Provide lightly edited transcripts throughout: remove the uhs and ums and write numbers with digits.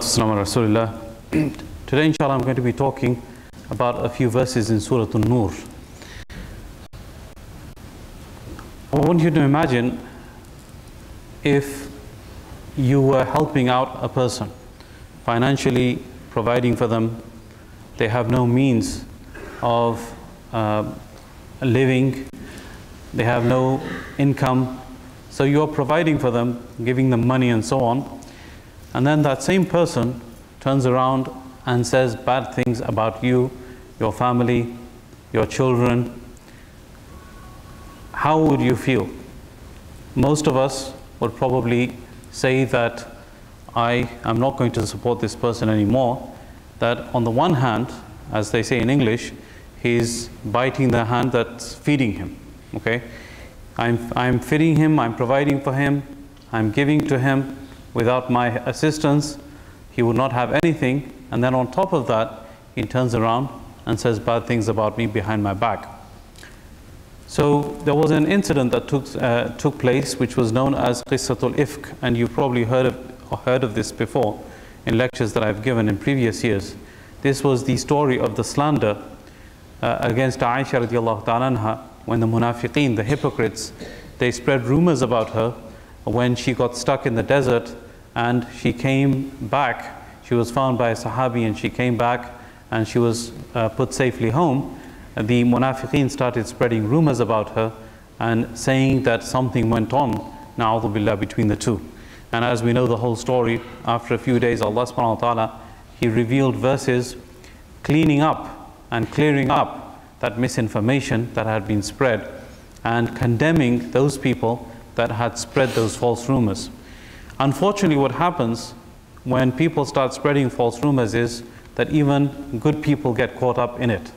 Salatu wassalamu ala Rasulillah. Today, inshallah, I'm going to be talking about a few verses in Surah An-Nur. I want you to imagine if you were helping out a person, financially providing for them. They have no means of living, they have no income, so you are providing for them, giving them money and so on. And then that same person turns around and says bad things about you, your family, your children. How would you feel? Most of us would probably say that I am not going to support this person anymore. That on the one hand, as they say in English, he's biting the hand that's feeding him. Okay, I'm feeding him, I'm providing for him, I'm giving to him. Without my assistance, he would not have anything. And then on top of that, he turns around and says bad things about me behind my back. So there was an incident that took place, which was known as Qissatul Ifk, and you've probably heard of this before in lectures that I've given in previous years. This was the story of the slander against Aisha radiallahu ta'ala anha, when the munafiqeen, the hypocrites, they spread rumors about her when she got stuck in the desert and she came back. She was found by a Sahabi and she came back and she was put safely home. The munafiqeen started spreading rumors about her and saying that something went on, na'udhu billah, between the two. And as we know the whole story, after a few days, Allah subhanahu wa ta'ala, He revealed verses cleaning up and clearing up that misinformation that had been spread and condemning those people that had spread those false rumors. Unfortunately, what happens when people start spreading false rumors is that even good people get caught up in it.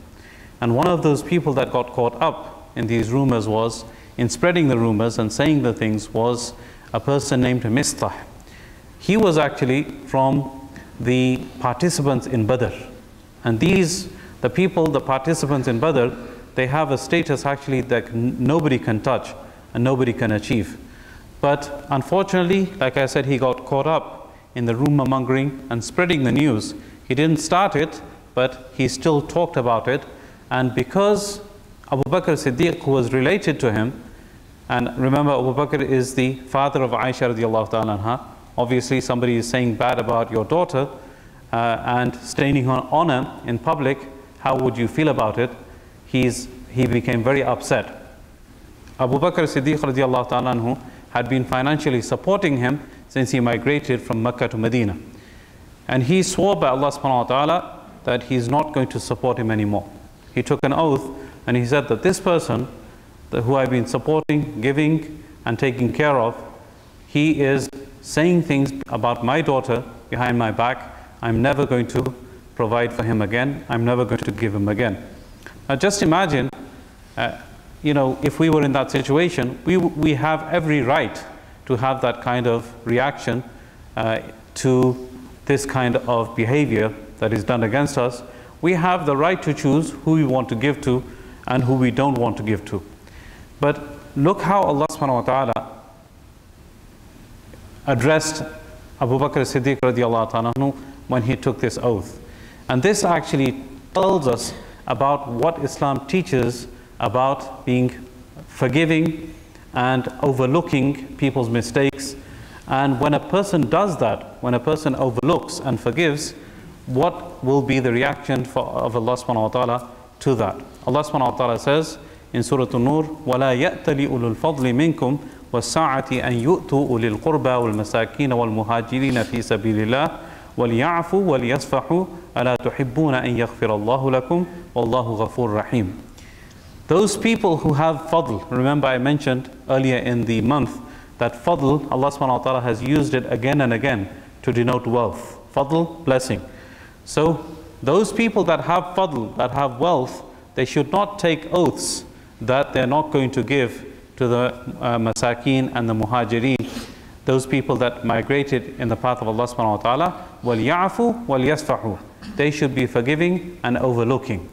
And one of those people that got caught up in these rumors was, in spreading the rumors and saying the things, was a person named Mistah. He was actually from the participants in Badr. And the participants in Badr, they have a status actually that nobody can touch and nobody can achieve. But unfortunately, like I said, he got caught up in the rumor mongering and spreading the news. He didn't start it, but he still talked about it. And because Abu Bakr Siddiq, who was related to him, and remember Abu Bakr is the father of Aisha radiallahu ta'ala anha, obviously somebody is saying bad about your daughter and staining her honor in public, how would you feel about it? He became very upset. Abu Bakr Siddiq radiallahu ta'ala anhu had been financially supporting him since he migrated from Mecca to Medina. And he swore by Allah subhanahu wa ta'ala that he's not going to support him anymore. He took an oath and he said that this person who I've been supporting, giving and taking care of, he is saying things about my daughter behind my back. I'm never going to provide for him again. I'm never going to give him again. Now just imagine, if we were in that situation, we have every right to have that kind of reaction to this kind of behavior that is done against us. We have the right to choose who we want to give to and who we don't want to give to. But look how Allah subhanahu wa ta'ala addressed Abu Bakr Siddiq radiallahu ta'ala anhu when he took this oath. And this actually tells us about what Islam teaches about being forgiving and overlooking people's mistakes. And when a person does that, when a person overlooks and forgives, what will be the reaction of Allah subhanahu wa ta'ala to that? Allah subhanahu wa ta'ala says in Surah An-Nur, وَلَا يَأْتَلِ أُولُو الْفَضْلِ مِنْكُمْ وَالسَّعَةِ أَنْ يُؤْتُوا أُولِي الْقُرْبَى وَالْمَسَاكِينَ وَالْمُهَاجِرِينَ فِي سَبِيلِ اللَّهِ وَلْيَعْفُوا وَلْيَصْفَحُوا أَلَا تُحِبُّونَ أَنْ يَغْفِرَ اللَّهُ لَكُمْ وَاللَّهُ غَفُورٌ رَحِيمٌ. Those people who have fadl, remember I mentioned earlier in the month that fadl, Allah subhanahu wa ta'ala has used it again and again to denote wealth. Fadl, blessing. So those people that have fadl, that have wealth, they should not take oaths that they're not going to give to the masakeen and the muhajirin, those people that migrated in the path of Allah subhanahu wa ta'ala. وَلْيَعْفُوا وَلْيَصْفَحُوا. They should be forgiving and overlooking.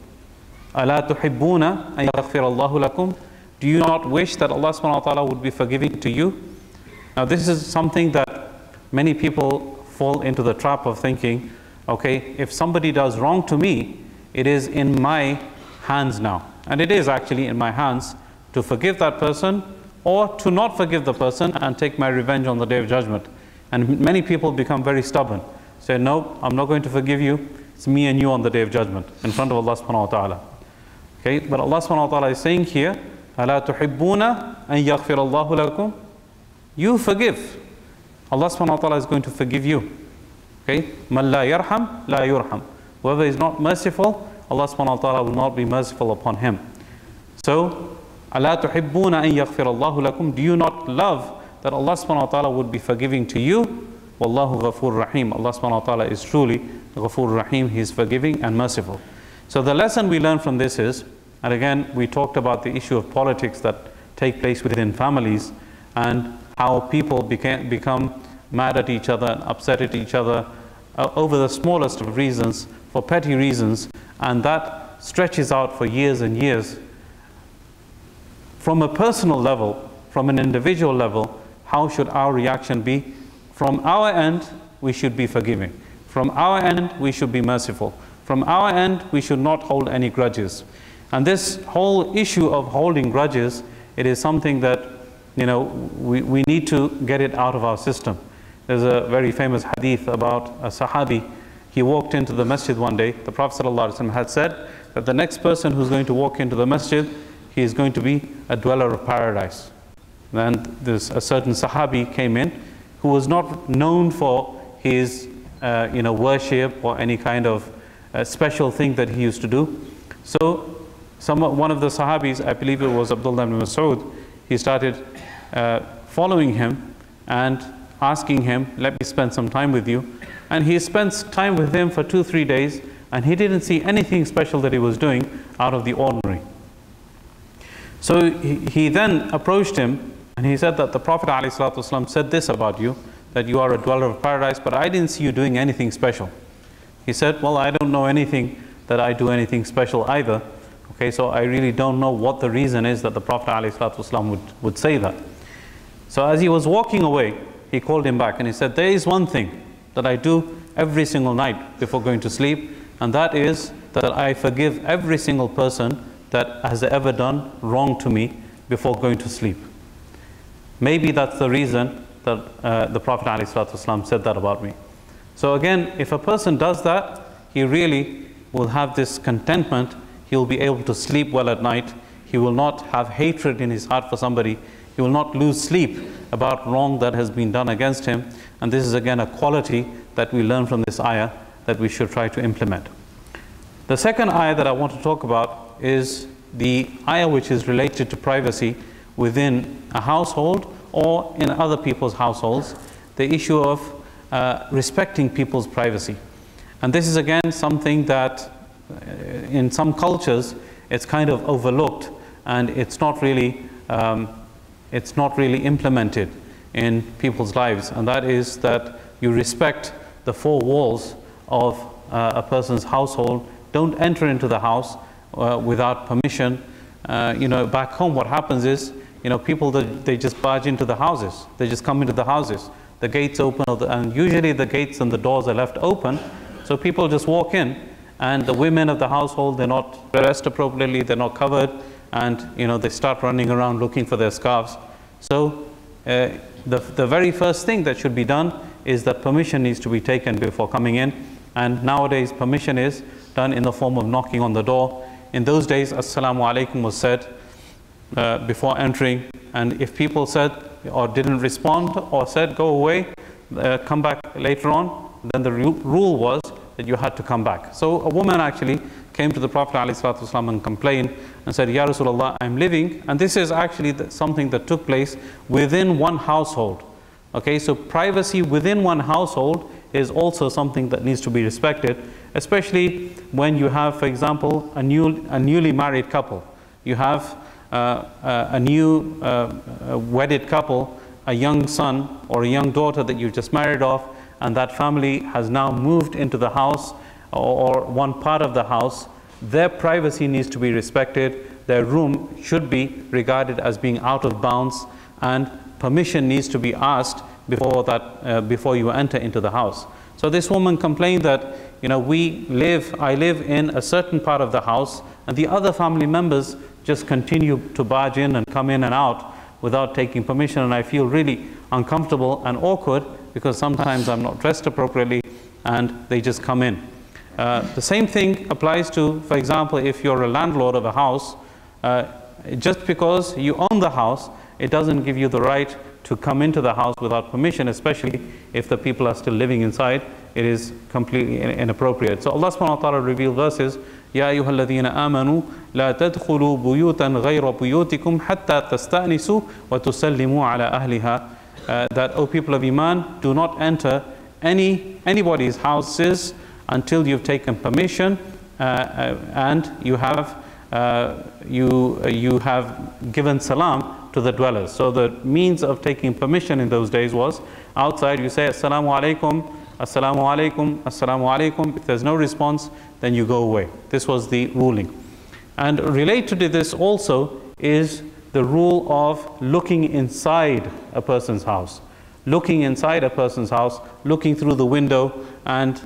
أَلَا تُحِبُّونَ أَن يَغْفِرَ اللَّهُ لَكُمْ. Do you not wish that Allah subhanahu wa ta'ala would be forgiving to you? Now this is something that many people fall into the trap of thinking, okay, if somebody does wrong to me, it is in my hands now. And it is actually in my hands to forgive that person or to not forgive the person and take my revenge on the Day of Judgment. And many people become very stubborn. Say, no, I'm not going to forgive you. It's me and you on the Day of Judgment in front of Allah subhanahu wa ta'ala. Okay, but Allah subhanahu wa ta'ala is saying here, أَلَا تُحِبُّونَ أَن يَغْفِرَ اللَّهُ لَكُمْ. You forgive. Allah subhanahu wa ta'ala is going to forgive you. Okay, مَنْ لَا يَرْحَمْ لَا يُرْحَمْ. Whoever is not merciful, Allah subhanahu wa ta'ala will not be merciful upon him. So, أَلَا تُحِبُّونَ أَن يَغْفِرَ اللَّهُ لَكُمْ. Do you not love that Allah subhanahu wa ta'ala would be forgiving to you? Wallahu ghafur rahim. Allah subhanahu wa ta'ala is truly ghafur rahim. He is forgiving and merciful. So the lesson we learn from this is, and again we talked about the issue of politics that take place within families and how people become mad at each other and upset at each other over the smallest of reasons, for petty reasons, and that stretches out for years and years. From a personal level, from an individual level, how should our reaction be? From our end, we should be forgiving. From our end, we should be merciful. From our end, we should not hold any grudges. And this whole issue of holding grudges, it is something that, you know, we need to get it out of our system. There's a very famous hadith about a Sahabi. He walked into the masjid one day. The Prophet ﷺ had said that the next person who's going to walk into the masjid, he is going to be a dweller of paradise. Then there's a certain Sahabi came in who was not known for his worship or any kind of special thing that he used to do. So one of the Sahabis, I believe it was Abdullah ibn Mas'ud, he started following him and asking him, let me spend some time with you. And he spent time with him for 2-3 days, and he didn't see anything special that he was doing out of the ordinary. So he then approached him, and he said that the Prophet ﷺ said this about you, that you are a dweller of paradise, but I didn't see you doing anything special. He said, well, I don't know anything that I do anything special either. Okay, so I really don't know what the reason is that the Prophet ﷺ would say that. So as he was walking away, he called him back and he said, there is one thing that I do every single night before going to sleep, and that is that I forgive every single person that has ever done wrong to me before going to sleep. Maybe that's the reason that the Prophet ﷺ said that about me. So again, if a person does that, he really will have this contentment. He will be able to sleep well at night. He will not have hatred in his heart for somebody. He will not lose sleep about wrong that has been done against him. And this is again a quality that we learn from this ayah that we should try to implement. The second ayah that I want to talk about is the ayah which is related to privacy within a household or in other people's households, the issue of respecting people's privacy. And this is again something that in some cultures it's kind of overlooked, and it's not really implemented in people's lives, and that is that you respect the four walls of a person's household. Don't enter into the house without permission. Back home what happens is, people, they just barge into the houses. They just come into the houses. The gates open, and usually the gates and the doors are left open, so people just walk in, and the women of the household, they're not dressed appropriately, they're not covered, and they start running around looking for their scarves. So the very first thing that should be done is that permission needs to be taken before coming in, and nowadays permission is done in the form of knocking on the door. In those days, Assalamu alaikum was said before entering, and if people said or didn't respond or said go away, come back later on, then the rule was that you had to come back. So a woman actually came to the Prophet ﷺ and complained and said, Ya Rasulullah, I'm living, and this is actually something that took place within one household. Okay, so privacy within one household is also something that needs to be respected, especially when you have, for example, a newly married couple. You have a new wedded couple, a young son or a young daughter that you just married off, and that family has now moved into the house or one part of the house. Their privacy needs to be respected. Their room should be regarded as being out of bounds, and permission needs to be asked before you enter into the house. So this woman complained that, I live in a certain part of the house, and the other family members just continue to barge in and come in and out without taking permission, and I feel really uncomfortable and awkward because sometimes I'm not dressed appropriately and they just come in. The same thing applies to, for example, if you're a landlord of a house, just because you own the house, it doesn't give you the right to come into the house without permission, especially if the people are still living inside. It is completely inappropriate. So Allah subhanahu wa ta'ala revealed verses, يَا أَيُّهَا الَّذِينَ آمَنُوا لَا تَدْخُلُوا بُيُوتًا غَيْرَ بُيُوتِكُمْ حَتَّى تَسْتَأْنِسُوا وَتُسَلِّمُوا عَلَى أَهْلِهَا. That, O people of Iman, do not enter anybody's houses until you've taken permission and you have given salam to the dwellers. So the means of taking permission in those days was outside you say Assalamu alaikum, Assalamu alaikum, Assalamu alaikum. If there's no response, then you go away. This was the ruling. And related to this also is the rule of looking inside a person's house. Looking inside a person's house, looking through the window, and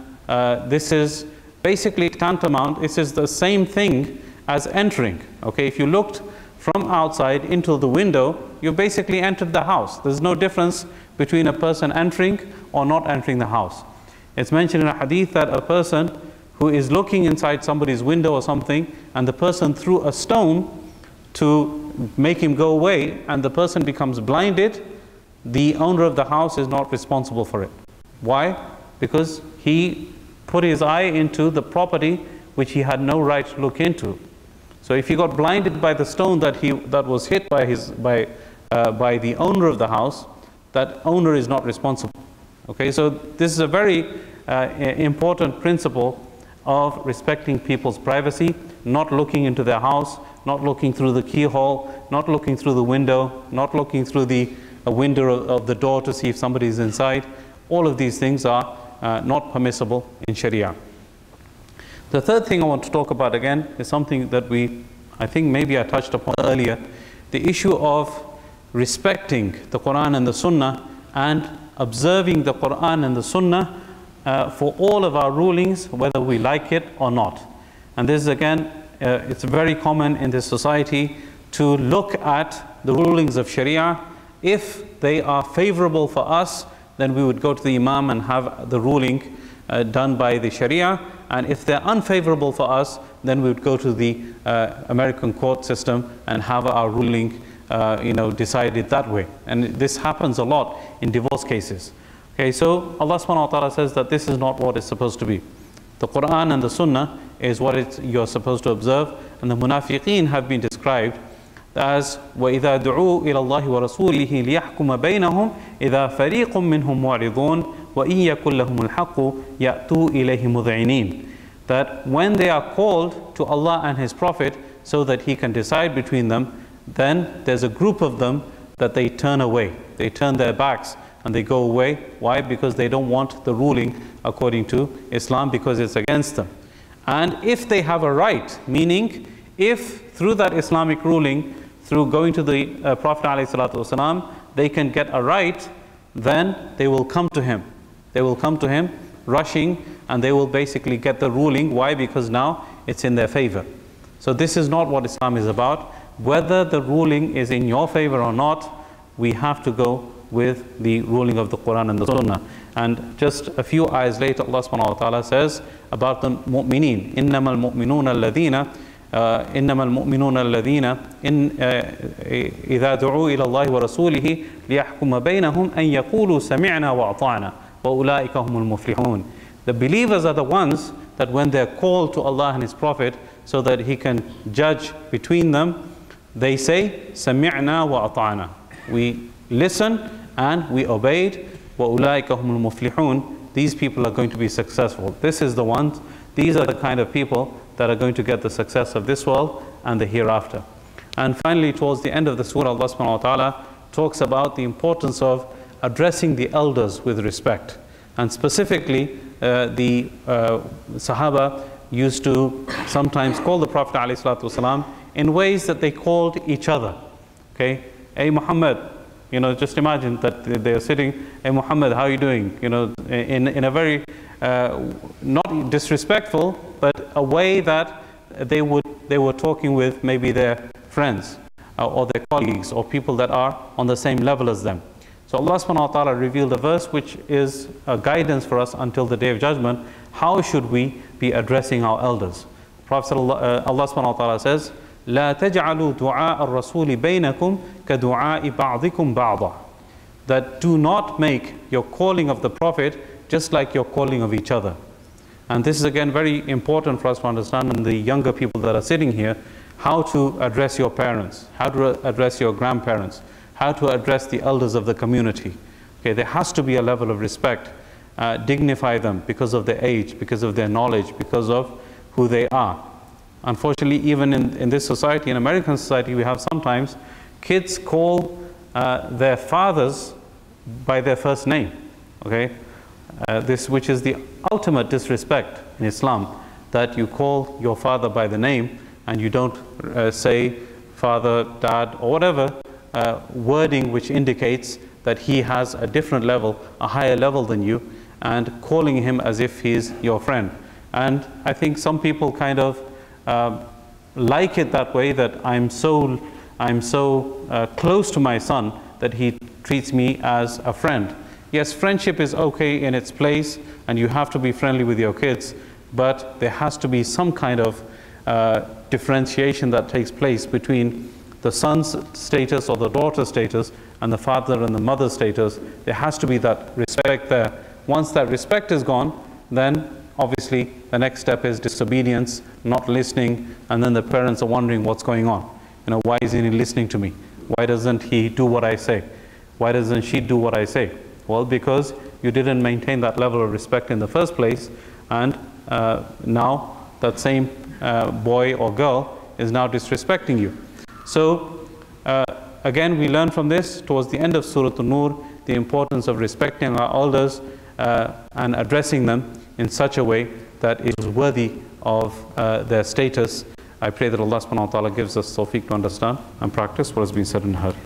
this is basically tantamount. This is the same thing as entering. Okay, if you looked from outside into the window, you basically entered the house. There's no difference between a person entering or not entering the house. It's mentioned in a hadith that a person who is looking inside somebody's window or something, and the person threw a stone to make him go away, and the person becomes blinded, the owner of the house is not responsible for it. Why? Because he put his eye into the property which he had no right to look into. So if he got blinded by the stone that was hit by the owner of the house, that owner is not responsible. Okay, so this is a very important principle of respecting people's privacy, not looking into their house, not looking through the keyhole, not looking through the window, not looking through the window of the door to see if somebody is inside. All of these things are not permissible in Sharia. The third thing I want to talk about again is something that I think maybe I touched upon earlier, the issue of respecting the Quran and the Sunnah and observing the Quran and the Sunnah for all of our rulings, whether we like it or not. And this is again, it's very common in this society to look at the rulings of Sharia. If they are favorable for us, then we would go to the Imam and have the ruling done by the Sharia. And if they're unfavorable for us, then we would go to the American court system and have our ruling decided that way. And this happens a lot in divorce cases. Okay, so Allah subhanahu wa ta'ala says that this is not what it's supposed to be. The Quran and the Sunnah is what you're supposed to observe, and the munafiqeen have been described as وَإِذَا دُعُوا إِلَى اللَّهِ وَرَسُولِهِ لِيَحْكُمَ بَيْنَهُمْ إِذَا فَرِيقٌ مِّنْهُمْ مُعْرِضُونَ وَإِن يَكُنْ لَهُمُ الْحَقُّ يَأْتُوا إِلَيْهِ مُذْعِنِينَ. That when they are called to Allah and His Prophet so that He can decide between them, then there's a group of them that they turn away. They turn their backs and they go away. Why? Because they don't want the ruling according to Islam, because it's against them. And if they have a right, meaning if through that Islamic ruling, through going to the Prophet ﷺ, they can get a right, then they will come to him. They will come to him rushing, and they will basically get the ruling. Why? Because now it's in their favor. So this is not what Islam is about. Whether the ruling is in your favor or not, we have to go with the ruling of the Quran and the Sunnah. And just a few ayahs later, Allah subhanahu wa ta'ala says about the mu'mineen, إِنَّمَا الْمُؤْمِنُونَ الَّذِينَ إنما المؤمنون الذين إذا دعوا إلى الله ورسوله ليحكم بينهم أن يقولوا سمعنا وأطعنا وأولئك هم المفلحون. The believers are the ones that when they're called to Allah and His Prophet so that He can judge between them, they say سمعنا وأطعنا. We listen and we obeyed. وأولئك هم المفلحون. These people are going to be successful. These are the kind of people that are going to get the success of this world and the hereafter. And finally, towards the end of the surah, Allah subhanahu wa ta'ala talks about the importance of addressing the elders with respect. And specifically, the Sahaba used to sometimes call the Prophet ﷺ in ways that they called each other. Okay, hey Muhammad, just imagine that they are sitting, hey Muhammad, how are you doing? In a very not disrespectful, but a way that they were talking with maybe their friends or their colleagues or people that are on the same level as them. So Allah subhanahu wa ta'ala revealed a verse which is a guidance for us until the Day of Judgment. How should we be addressing our elders? Prophet Allah subhanahu wa ta'ala says, لا تجعلوا دعاء الرسول بينكم كدعاء بعضكم بعضا. That do not make your calling of the Prophet just like your calling of each other. And this is again very important for us to understand, and the younger people that are sitting here, how to address your parents, how to address your grandparents, how to address the elders of the community. Okay, there has to be a level of respect. Dignify them because of their age, because of their knowledge, because of who they are. Unfortunately, even in this society, in American society, we have sometimes kids call their fathers by their first name. Okay, which is the ultimate disrespect in Islam, that you call your father by the name and you don't say father, dad, or whatever wording which indicates that he has a different level, a higher level than you, and calling him as if he's your friend. And I think some people kind of like it that way, that I'm so close to my son that he treats me as a friend. Yes, friendship is okay in its place, and you have to be friendly with your kids, but there has to be some kind of differentiation that takes place between the son's status or the daughter's status and the father and the mother's status. There has to be that respect there. Once that respect is gone, then obviously the next step is disobedience, not listening, and then the parents are wondering what's going on. You know, why isn't he listening to me? Why doesn't he do what I say? Why doesn't she do what I say? Well, because you didn't maintain that level of respect in the first place, and now that same boy or girl is now disrespecting you. So again, we learn from this towards the end of Surah An-Nur the importance of respecting our elders and addressing them in such a way that it is worthy of their status. I pray that Allah subhanahu wa ta'ala gives us tawfiq to understand and practice what has been said and heard.